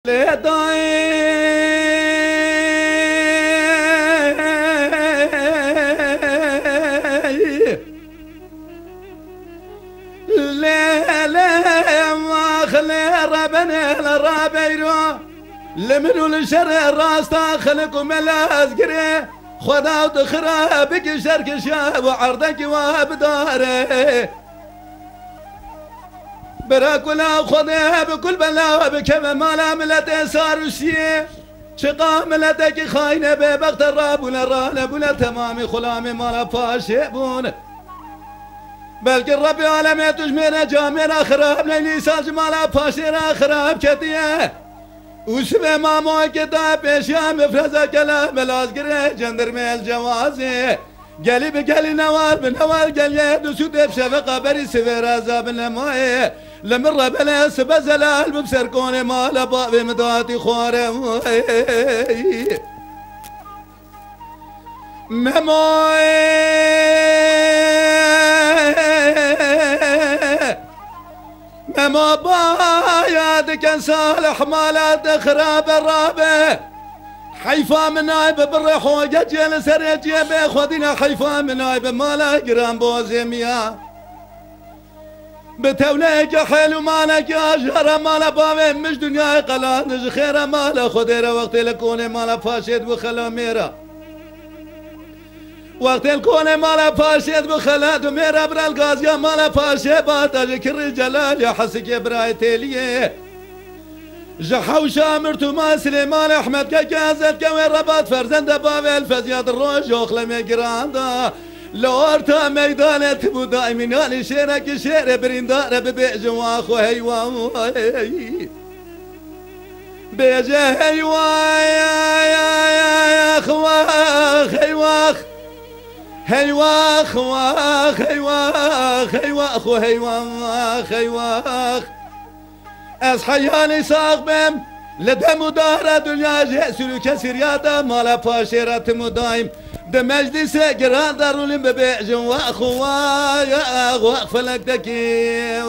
لدای لا ما خلي ربنا الرابيرو لمنو الشر راس تاخلكم الازقري خدا وتخرى بك شرك شاب وعرضك وابداره براكولا خذها بكل بلا بكم مالا ملت ساروسيه شقا ملتك خاينه ببغت الراب ولا رانب ولا تمام خلام مالا فاشبون بلكن ربي عالمي تجمينا جامينا خراب ليلي ساج مالا فاشينا خراب كتيه وسبه مامو كدا بيشيا مفرزة كلام الازقري جندرمي الجوازي قالي بقالي نوال بنوال قال يدو سود بشفقة بري سفير عذاب النمايه لمرة بلا سبزلال ببسركوني مالا بابي مداتي خوارم مموي مما بايادك صالح مالات خراب الرابع حيفا من نايب بالريح وجل سريجي بخدينا حيفا من نايب مالا قرام بوزيميا بتوليك حلو مالك يا جهر مالا بابي مش دنيا قلانج خير مالا خديرة وقت لكوني مالا فاشد وخلا ميرا وقت الكوني مالا فاشد بخلاد وميرا برا الغازية مالا فاشد باتاجك الرجلال يا حسك يا براي تيليه جحو شامرتو ما سليمان احمد كجازت كوين رباط فرزند بابي الفزياد الروج وخلمي قراندا لورتا ميدانة تبو دايمين هالي شيرك شير بريندار ببيج واخو هيوا بيجه هيوا يا خواخ هيواخ هيواخ واخ هيواخ هيواخ هيواخ هيواخ أصحياني ساق بم لدم دار دنيا جسر كسرياتا مالا فاشرات مدايم دمجلس قران دارولين ببيع واخوا يا واقف لك دكير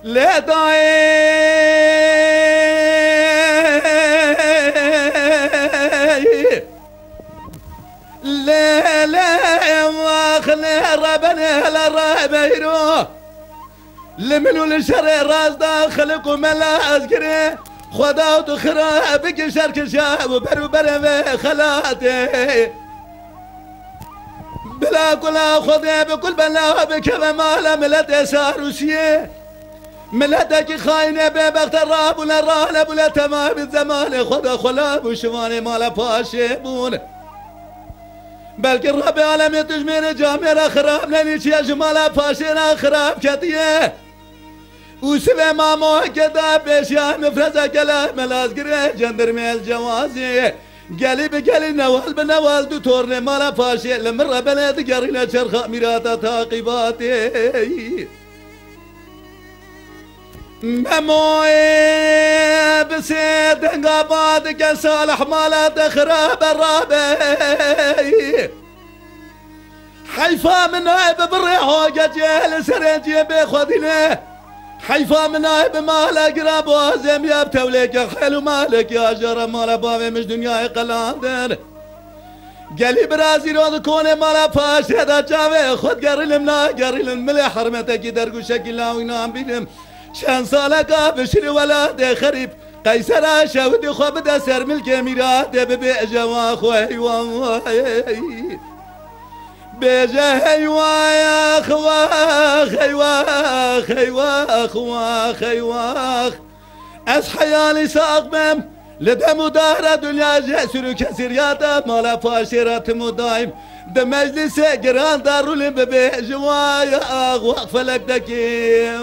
لا داي لا لا ما خلي ربنا للرابيرو لمنو الشر راس داخلكم الازقري خدا وتخرى بك شرك شاب وبرو برمي خلاتي بلا كلا خذي بكل بلا بكذا مالا ملت ساروسيه ملتك خاينه ببغت الراب ولا الرانب ولا تمام الزمان خدا خلاب وشواني مالا فاشبون بلكن ربي عالمي تجمير جامير خراب لنيش يا جمالا فاشينا خراب كتيه وسبه مامو كدا بيشيا مفرزة كلام الازقري جندرمي الجوازي قالي بقالي نوال بنوال دو تورني مالا فاشي لمرة بلد قرينا شرخ ميراتا تاقباتي مموي بسيد انقاباتك صالح مالا تخراب الرابي حيفا من نايب بالريح وجل سريجي بخدينه حيفا من نايب مالا قراب وازم يا بتوليك حلو مالك يا جرى مالا بابي مش دنيا قلاندر قالي برازيل وذكوني مالا فاشد جاوي خد قريل منا قريل الملي حرمتك درقو شكل لا وينام بينم شان سالك بشري ولاد خريب قيسر شاودي خبدا سر ملك ميرات ببيع جواخو هيوا بيجه هيوا يا خواخ هيواخ هيواخ واخ هيواخ اصحياني ساق بم لدم دار دنيا جسر كسرياتا مالا فاشرات مدايم دمجلس قران دارولين ببيع جوايا واقف لك دكير